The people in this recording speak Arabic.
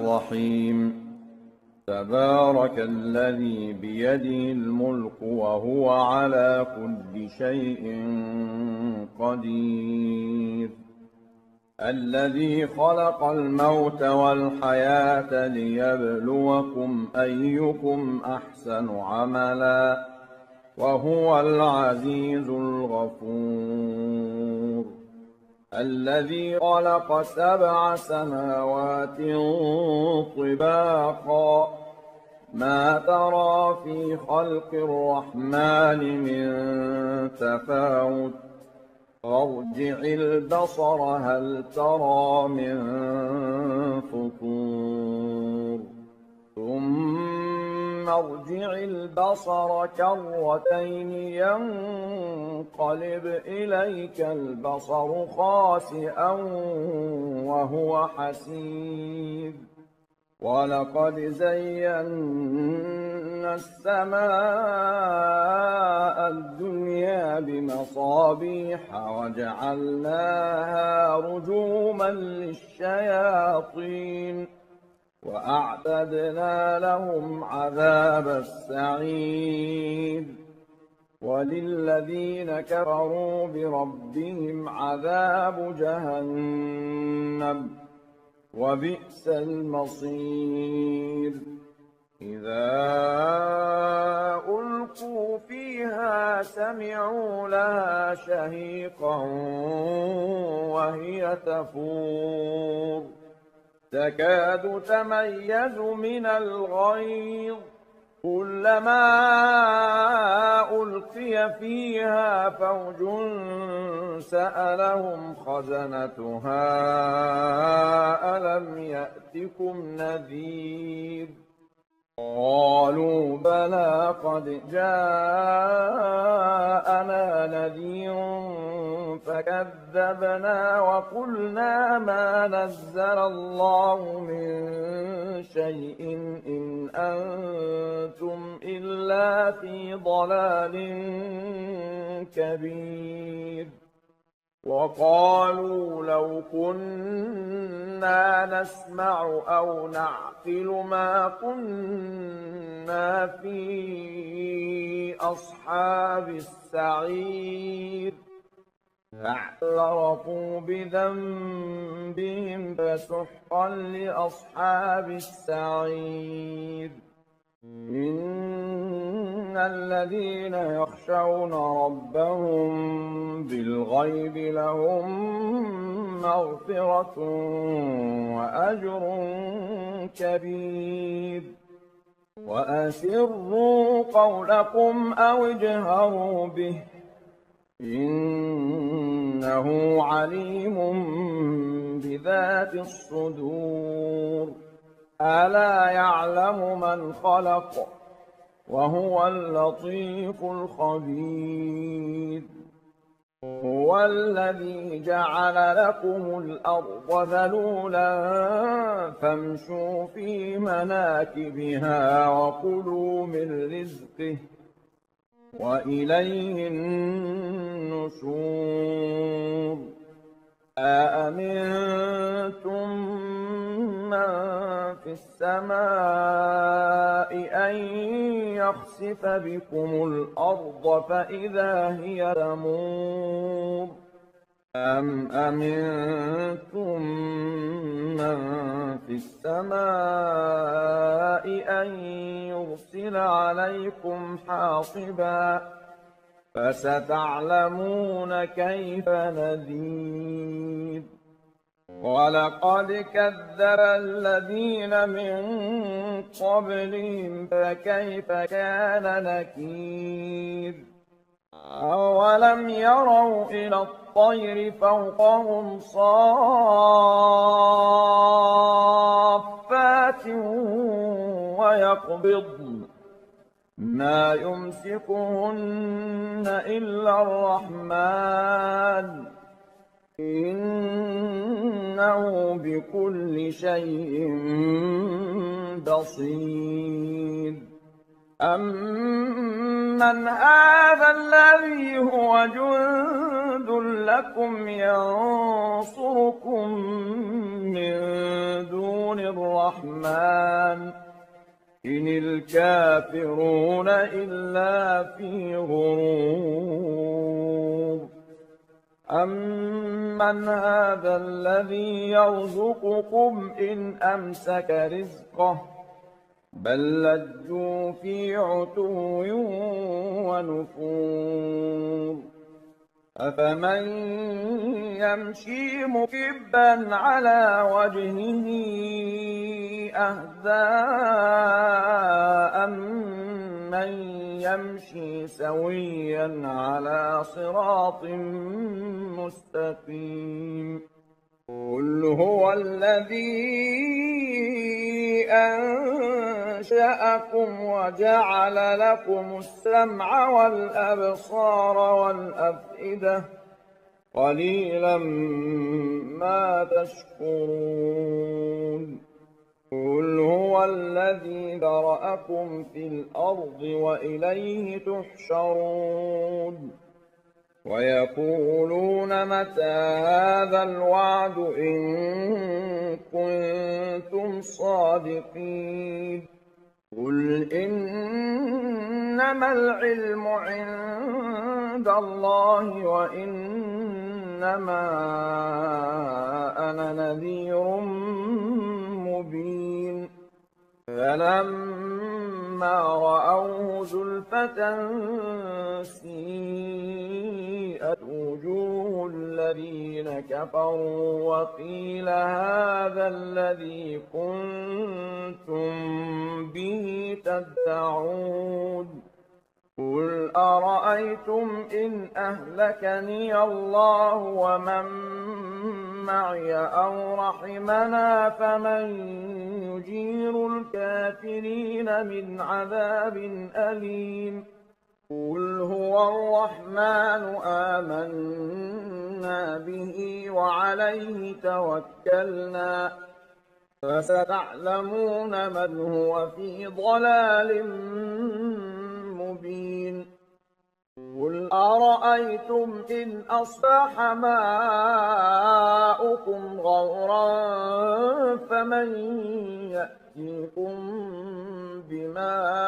الرحيم تبارك الذي بيده الملك وهو على كل شيء قدير الذي خلق الموت والحياة ليبلوكم أيكم أحسن عملا وهو العزيز الغفور الذي خلق 7 سماوات طباقا ما ترى في خلق الرحمن من تفاوت فارجع البصر هل ترى من فطور ثم ارجع البصر كرتين ينقلب إليك البصر خاسئا وهو حسير ولقد زينا السماء الدنيا بمصابيح وجعلناها رجوما للشياطين وأعتدنا لهم عذاب السعير وللذين كفروا بربهم عذاب جهنم وبئس المصير إذا ألقوا فيها سمعوا لها شهيقا وهي تفور تكاد تميز من الغيظ كلما ألقي فيها فوج سألهم خزنتها ألم يأتكم نذير قالوا بلى قد جاءنا نذير فكذبنا وقلنا ما نزل الله من شيء إن أنتم إلا في ضلال كبير وقالوا لو كنا نسمع أو نعقل ما كنا في أصحاب السعير فاعترفوا بذنبهم فسحقا لأصحاب السعير إن الذين يخشون ربهم بالغيب لهم مغفرة وأجر كبير وأسروا قولكم أو اجهروا به إنه عليم بذات الصدور ألا يعلم من خلق وهو اللطيف الخبير هو الذي جعل لكم الأرض ذلولا فامشوا في مناكبها وكلوا من رزقه وإليه النشور أأمنتم من في السماء أن يخسف بكم الأرض فإذا هي تمور أم أمنتم من في السماء أن يرسل عليكم حاصبا فستعلمون كيف نذير ولقد كذب الذين من قبلهم فكيف كان نكير أولم يروا إلى الطير فوقهم صافات ويقبضن ما يمسكهن إلا الرحمن إنه بكل شيء بصير أَمَّنْ هَذَا الَّذِي هُوَ جُندٌ لَّكُمْ يَنصُرُكُم مِّن دُونِ الرَّحْمَٰنِ إِنِ الْكَافِرُونَ إِلَّا فِي غُرُورٍ أَمَّنْ هَذَا الَّذِي يَرْزُقُكُمْ إِنْ أَمْسَكَ رِزْقَهُ بَل لَّجُّوا فِي عُتُوٍّ وَنُفُورٍ أَفَمَن يَمْشِي مُكِبًّا عَلَىٰ وَجْهِهِ أَهْدَىٰ أَمَّن يَمْشِي سَوِيًّا عَلَىٰ صِرَاطٍ مُّسْتَقِيمٍ قُلْ هُوَ الَّذِي أَنشَأَكُمْ وَجَعَلَ لَكُمُ السَّمْعَ وَالْأَبْصَارَ وَالْأَفْئِدَةَ قَلِيلًا مَّا تَشْكُرُونَ قُلْ هُوَ الَّذِي ذَرَأَكُمْ فِي الْأَرْضِ وَإِلَيْهِ تُحْشَرُونَ وَيَقُولُونَ مَتَىٰ هَٰذَا الْوَعْدُ إِن كُنتُمْ صَادِقِينَ قُلْ إِنَّمَا الْعِلْمُ عِندَ اللَّهِ وَإِنَّمَا أَنَا نَذِيرٌ مُّبِينٌ فَلَمَّا رَأَوْهُ زُلْفَةً سِيئَتْ وُجُوهُ الَّذِينَ كَفَرُوا وَقِيلَ هَٰذَا الَّذِي كُنتُم بِهِ تَدَّعُونَ قُلْ أَرَأَيْتُمْ إِنْ أَهْلَكَنِيَ اللَّهُ وَمَن مَّعِيَ أَوْ رَحِمَنَا فَمَن يُجِيرُ الْكَافِرِينَ مِنْ عَذَابٍ أَلِيمٍ قُلْ هُوَ الرَّحْمَٰنُ آمَنَّا بِهِ وَعَلَيْهِ تَوَكَّلْنَا فَسَتَعْلَمُونَ مَنْ هُوَ فِي ضَلَالٍ مُّبِينٍ قُلْ أَرَأَيْتُمْ إِنْ أَصْبَحَ مَاؤُكُمْ غَوْرًا فَمَن يَأْتِيكُم بِمَاءٍ